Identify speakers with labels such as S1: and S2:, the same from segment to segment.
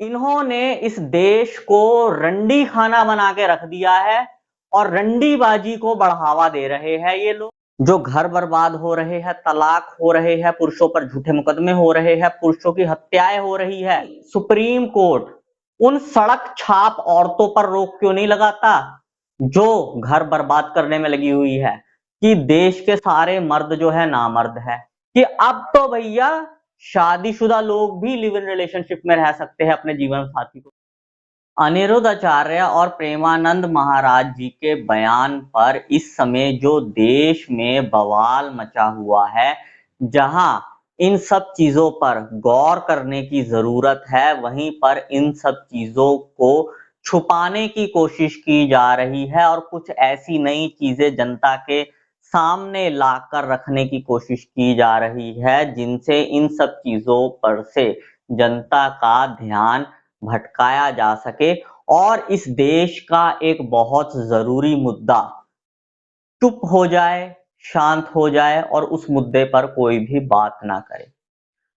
S1: इन्होंने इस देश को रंडी खाना बना के रख दिया है और रंडीबाजी को बढ़ावा दे रहे हैं ये लोग। जो घर बर्बाद हो रहे हैं, तलाक हो रहे हैं, पुरुषों पर झूठे मुकदमे हो रहे हैं, पुरुषों की हत्याएं हो रही है, सुप्रीम कोर्ट उन सड़क छाप औरतों पर रोक क्यों नहीं लगाता जो घर बर्बाद करने में लगी हुई है कि देश के सारे मर्द जो है नामर्द है, कि अब तो भैया शादीशुदा लोग भी लिव इन रिलेशनशिप में रह सकते हैं अपने जीवन साथी को। अनिरुद्ध आचार्य और प्रेमानंद महाराज जी के बयान पर इस समय जो देश में बवाल मचा हुआ है, जहां इन सब चीजों पर गौर करने की जरूरत है, वहीं पर इन सब चीजों को छुपाने की कोशिश की जा रही है और कुछ ऐसी नई चीजें जनता के सामने लाकर रखने की कोशिश की जा रही है जिनसे इन सब चीजों पर से जनता का ध्यान भटकाया जा सके और इस देश का एक बहुत जरूरी मुद्दा चुप हो जाए, शांत हो जाए और उस मुद्दे पर कोई भी बात ना करे।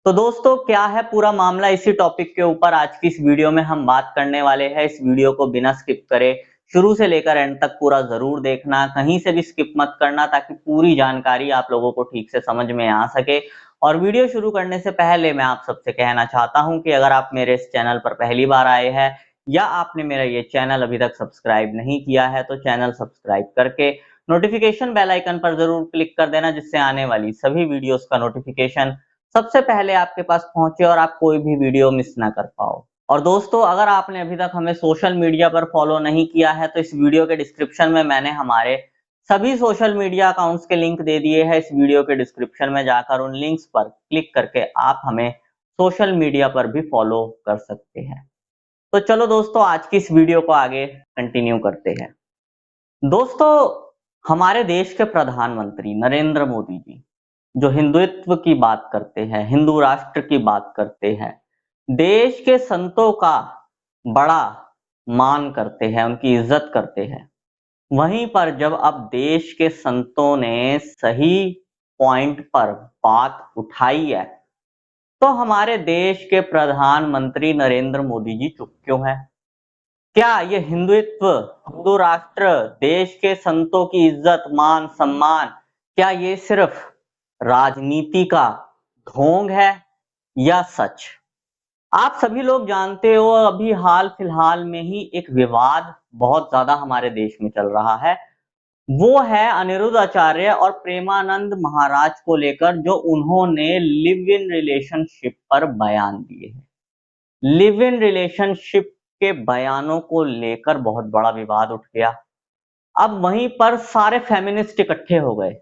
S1: तो दोस्तों, क्या है पूरा मामला, इसी टॉपिक के ऊपर आज की इस वीडियो में हम बात करने वाले हैं। इस वीडियो को बिना स्किप करे शुरू से लेकर एंड तक पूरा जरूर देखना, कहीं से भी स्किप मत करना, ताकि पूरी जानकारी आप लोगों को ठीक से समझ में आ सके। और वीडियो शुरू करने से पहले मैं आप सबसे कहना चाहता हूं कि अगर आप मेरे इस चैनल पर पहली बार आए हैं या आपने मेरा ये चैनल अभी तक सब्सक्राइब नहीं किया है, तो चैनल सब्सक्राइब करके नोटिफिकेशन बेल आइकन पर जरूर क्लिक कर देना, जिससे आने वाली सभी वीडियोस का नोटिफिकेशन सबसे पहले आपके पास पहुंचे और आप कोई भी वीडियो मिस ना कर पाओ। और दोस्तों, अगर आपने अभी तक हमें सोशल मीडिया पर फॉलो नहीं किया है, तो इस वीडियो के डिस्क्रिप्शन में मैंने हमारे सभी सोशल मीडिया अकाउंट्स के लिंक दे दिए हैं। इस वीडियो के डिस्क्रिप्शन में जाकर उन लिंक्स पर क्लिक करके आप हमें सोशल मीडिया पर भी फॉलो कर सकते हैं। तो चलो दोस्तों, आज की इस वीडियो को आगे कंटिन्यू करते हैं। दोस्तों, हमारे देश के प्रधानमंत्री नरेंद्र मोदी जी जो हिंदुत्व की बात करते हैं, हिंदू राष्ट्र की बात करते हैं, देश के संतों का बड़ा मान करते हैं, उनकी इज्जत करते हैं, वहीं पर जब अब देश के संतों ने सही पॉइंट पर बात उठाई है, तो हमारे देश के प्रधानमंत्री नरेंद्र मोदी जी चुप क्यों हैं? क्या ये हिंदुत्व, हिंदू राष्ट्र, देश के संतों की इज्जत, मान, सम्मान, क्या ये सिर्फ राजनीति का ढोंग है या सच? आप सभी लोग जानते हो, अभी हाल फिलहाल में ही एक विवाद बहुत ज्यादा हमारे देश में चल रहा है। वो है अनिरुद्ध आचार्य और प्रेमानंद महाराज को लेकर, जो उन्होंने लिव इन रिलेशनशिप पर बयान दिए हैं। लिव इन रिलेशनशिप के बयानों को लेकर बहुत बड़ा विवाद उठ गया। अब वहीं पर सारे फेमिनिस्ट इकट्ठे हो गए,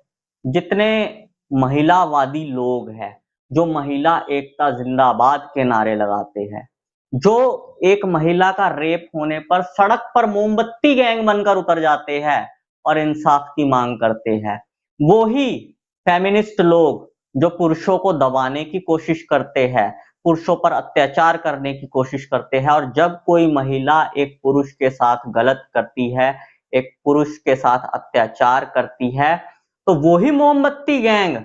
S1: जितने महिलावादी लोग हैं, जो महिला एकता जिंदाबाद के नारे लगाते हैं, जो एक महिला का रेप होने पर सड़क पर मोमबत्ती गैंग बनकर उतर जाते हैं और इंसाफ की मांग करते हैं, वो ही फेमिनिस्ट लोग जो पुरुषों को दबाने की कोशिश करते हैं, पुरुषों पर अत्याचार करने की कोशिश करते हैं, और जब कोई महिला एक पुरुष के साथ गलत करती है, एक पुरुष के साथ अत्याचार करती है, तो वो ही मोमबत्ती गैंग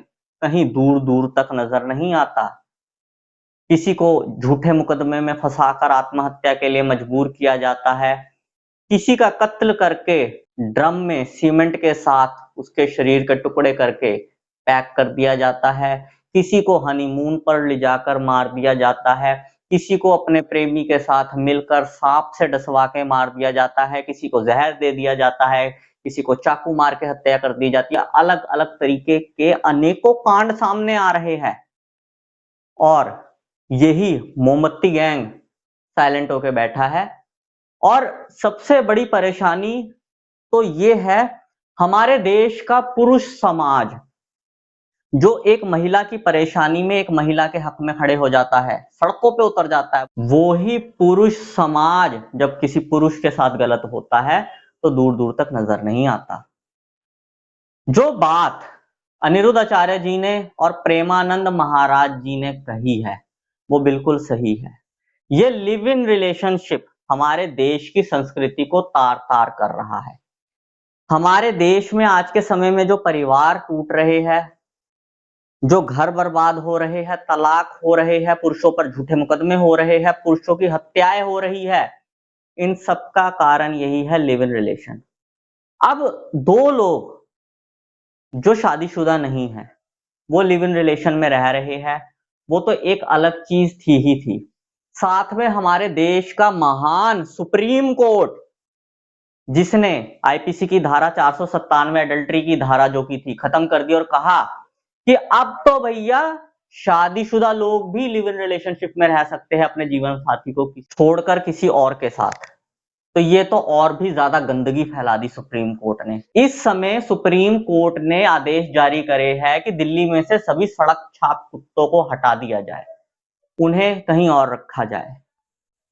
S1: कहीं दूर दूर तक नजर नहीं आता। किसी को झूठे मुकदमे में फंसाकर आत्महत्या के लिए मजबूर किया जाता है, किसी का कत्ल करके ड्रम में सीमेंट के साथ उसके शरीर के टुकड़े करके पैक कर दिया जाता है, किसी को हनीमून पर ले जाकर मार दिया जाता है, किसी को अपने प्रेमी के साथ मिलकर सांप से डसवा के मार दिया जाता है, किसी को जहर दे दिया जाता है, किसी को चाकू मार के हत्या कर दी जाती है। अलग अलग तरीके के अनेकों कांड सामने आ रहे हैं और यही मोमबत्ती गैंग साइलेंट होके बैठा है। और सबसे बड़ी परेशानी तो ये है, हमारे देश का पुरुष समाज जो एक महिला की परेशानी में, एक महिला के हक में खड़े हो जाता है, सड़कों पे उतर जाता है, वो ही पुरुष समाज जब किसी पुरुष के साथ गलत होता है तो दूर दूर तक नजर नहीं आता। जो बात अनिरुद्ध आचार्य जी ने और प्रेमानंद महाराज जी ने कही है, वो बिल्कुल सही है। ये लिव इन रिलेशनशिप हमारे देश की संस्कृति को तार तार कर रहा है। हमारे देश में आज के समय में जो परिवार टूट रहे हैं, जो घर बर्बाद हो रहे हैं, तलाक हो रहे हैं, पुरुषों पर झूठे मुकदमे हो रहे हैं, पुरुषों की हत्याएं हो रही है, इन सब का कारण यही है लिव इन रिलेशन। अब दो लोग जो शादीशुदा नहीं है, वो लिव इन रिलेशन में रह रहे हैं, वो तो एक अलग चीज थी ही थी। साथ में हमारे देश का महान सुप्रीम कोर्ट, जिसने आईपीसी की धारा 497 एडल्ट्री की धारा जो की थी खत्म कर दी और कहा कि अब तो भैया शादीशुदा लोग भी लिव इन रिलेशनशिप में रह सकते हैं अपने जीवन साथी को छोड़कर किसी और के साथ। तो ये तो और भी ज्यादा गंदगी फैला दी सुप्रीम कोर्ट ने। इस समय सुप्रीम कोर्ट ने आदेश जारी करे है कि दिल्ली में से सभी सड़क छाप कुत्तों को हटा दिया जाए, उन्हें कहीं और रखा जाए।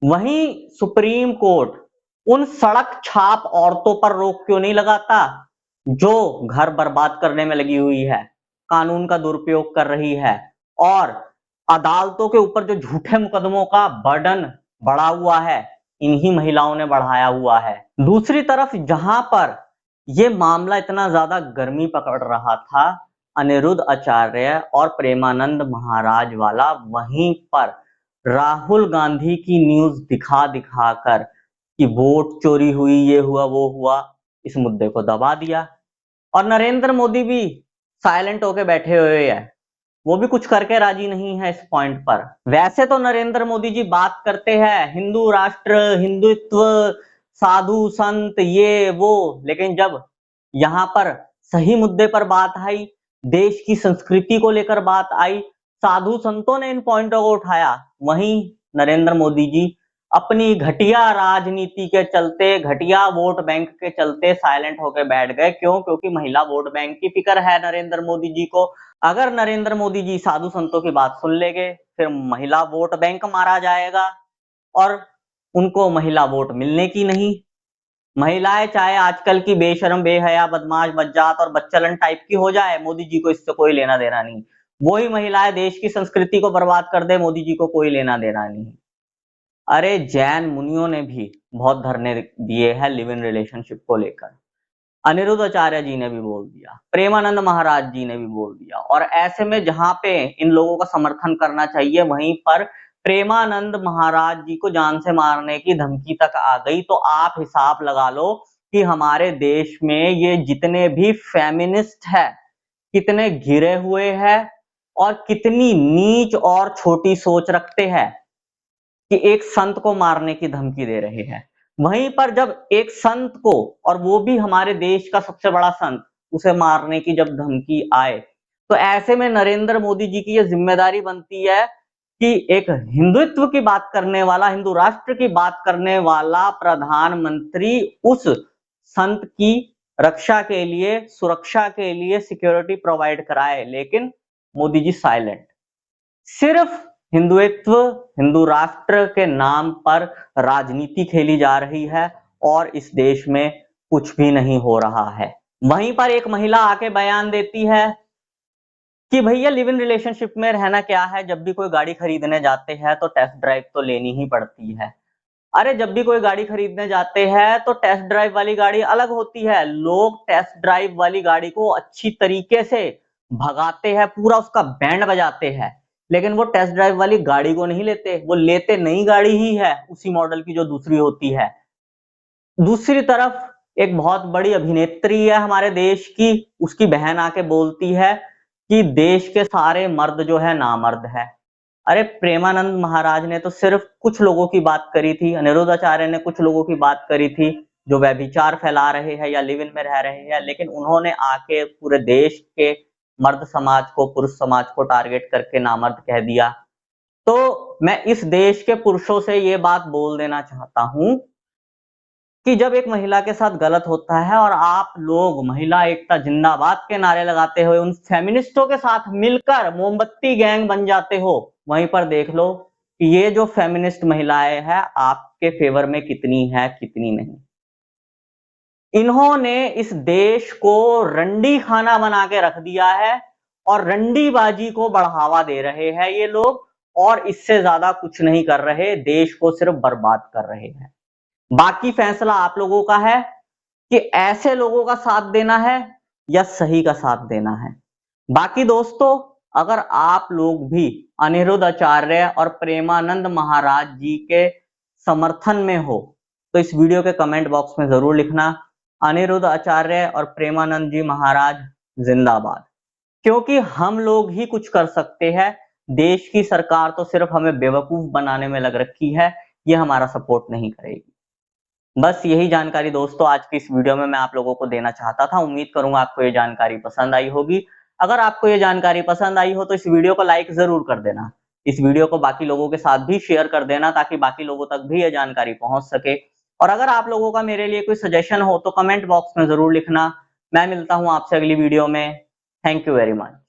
S1: वहीं सुप्रीम कोर्ट उन सड़क छाप औरतों पर रोक क्यों नहीं लगाता जो घर बर्बाद करने में लगी हुई है, कानून का दुरुपयोग कर रही है और अदालतों के ऊपर जो झूठे मुकदमों का बर्डन बढ़ा हुआ है, इन्हीं महिलाओं ने बढ़ाया हुआ है। दूसरी तरफ जहां पर यह मामला इतना ज्यादा गर्मी पकड़ रहा था, अनिरुद्ध आचार्य और प्रेमानंद महाराज वाला, वहीं पर राहुल गांधी की न्यूज दिखा दिखाकर कि वोट चोरी हुई, ये हुआ वो हुआ, इस मुद्दे को दबा दिया। और नरेंद्र मोदी भी साइलेंट होके बैठे हुए हैं, वो भी कुछ करके राजी नहीं है इस पॉइंट पर। वैसे तो नरेंद्र मोदी जी बात करते हैं हिंदू राष्ट्र, हिंदुत्व, साधु संत, ये वो, लेकिन जब यहां पर सही मुद्दे पर बात आई, देश की संस्कृति को लेकर बात आई, साधु संतों ने इन पॉइंटों को उठाया, वहीं नरेंद्र मोदी जी अपनी घटिया राजनीति के चलते, घटिया वोट बैंक के चलते साइलेंट होकर बैठ गए। क्यों? क्योंकि महिला वोट बैंक की फिक्र है नरेंद्र मोदी जी को। अगर नरेंद्र मोदी जी साधु संतों की बात सुन लेंगे, फिर महिला वोट बैंक मारा जाएगा और उनको महिला वोट मिलने की नहीं। महिलाएं चाहे आजकल की बेशर्म, बेहया, बदमाश, बज्जात और बच्चलन टाइप की हो जाए, मोदी जी को इससे कोई लेना देना नहीं। वही महिलाएं देश की संस्कृति को बर्बाद कर दे, मोदी जी को कोई लेना देना नहीं। अरे जैन मुनियों ने भी बहुत धरने दिए हैं लिव इन रिलेशनशिप को लेकर, अनिरुद्ध आचार्य जी ने भी बोल दिया, प्रेमानंद महाराज जी ने भी बोल दिया। और ऐसे में जहां पे इन लोगों का समर्थन करना चाहिए, वहीं पर प्रेमानंद महाराज जी को जान से मारने की धमकी तक आ गई। तो आप हिसाब लगा लो कि हमारे देश में ये जितने भी फेमिनिस्ट है कितने घिरे हुए हैं और कितनी नीच और छोटी सोच रखते हैं कि एक संत को मारने की धमकी दे रहे हैं। वहीं पर जब एक संत को, और वो भी हमारे देश का सबसे बड़ा संत, उसे मारने की जब धमकी आए, तो ऐसे में नरेंद्र मोदी जी की यह जिम्मेदारी बनती है कि एक हिंदुत्व की बात करने वाला, हिंदू राष्ट्र की बात करने वाला प्रधानमंत्री उस संत की रक्षा के लिए, सुरक्षा के लिए सिक्योरिटी प्रोवाइड कराए। लेकिन मोदी जी साइलेंट। सिर्फ हिंदुत्व, हिंदू राष्ट्र के नाम पर राजनीति खेली जा रही है और इस देश में कुछ भी नहीं हो रहा है। वहीं पर एक महिला आके बयान देती है कि भैया लिव इन रिलेशनशिप में रहना क्या है, जब भी कोई गाड़ी खरीदने जाते हैं तो टेस्ट ड्राइव तो लेनी ही पड़ती है। अरे जब भी कोई गाड़ी खरीदने जाते हैं तो टेस्ट ड्राइव वाली गाड़ी अलग होती है। लोग टेस्ट ड्राइव वाली गाड़ी को अच्छी तरीके से भगाते हैं, पूरा उसका बैंड बजाते हैं, लेकिन वो टेस्ट ड्राइव वाली गाड़ी को नहीं लेते, वो लेते नई गाड़ी ही है उसी मॉडल की जो दूसरी होती है। दूसरी तरफ एक बहुत बड़ी अभिनेत्री है हमारे देश की, उसकी बहन आके बोलती है कि देश के सारे मर्द जो है नामर्द है। अरे प्रेमानंद महाराज ने तो सिर्फ कुछ लोगों की बात करी थी, अनिरुद्ध आचार्य ने कुछ लोगों की बात करी थी जो व्यभिचार फैला रहे हैं या लिव इन में रह रहे हैं, लेकिन उन्होंने आके पूरे देश के मर्द समाज को, पुरुष समाज को टारगेट करके नामर्द कह दिया। तो मैं इस देश के पुरुषों से ये बात बोल देना चाहता हूं कि जब एक महिला के साथ गलत होता है और आप लोग महिला एकता जिंदाबाद के नारे लगाते हुए उन फेमिनिस्टों के साथ मिलकर मोमबत्ती गैंग बन जाते हो, वहीं पर देख लो कि ये जो फेमिनिस्ट महिलाएं हैं आपके फेवर में कितनी है, कितनी नहीं। इन्होंने इस देश को रंडी खाना बना के रख दिया है और रंडीबाजी को बढ़ावा दे रहे हैं ये लोग, और इससे ज्यादा कुछ नहीं कर रहे, देश को सिर्फ बर्बाद कर रहे हैं। बाकी फैसला आप लोगों का है कि ऐसे लोगों का साथ देना है या सही का साथ देना है। बाकी दोस्तों, अगर आप लोग भी अनिरुद्ध आचार्य और प्रेमानंद महाराज जी के समर्थन में हो तो इस वीडियो के कमेंट बॉक्स में जरूर लिखना अनिरुद्ध आचार्य और प्रेमानंद जी महाराज जिंदाबाद। क्योंकि हम लोग ही कुछ कर सकते हैं, देश की सरकार तो सिर्फ हमें बेवकूफ बनाने में लग रखी है, ये हमारा सपोर्ट नहीं करेगी। बस यही जानकारी दोस्तों आज की इस वीडियो में मैं आप लोगों को देना चाहता था। उम्मीद करूंगा आपको ये जानकारी पसंद आई होगी। अगर आपको ये जानकारी पसंद आई हो तो इस वीडियो को लाइक जरूर कर देना। इस वीडियो को बाकी लोगों के साथ भी शेयर कर देना ताकि बाकी लोगों तक भी ये जानकारी पहुंच सके। और अगर आप लोगों का मेरे लिए कोई सजेशन हो तो कमेंट बॉक्स में जरूर लिखना। मैं मिलता हूं आपसे अगली वीडियो में। Thank you very much.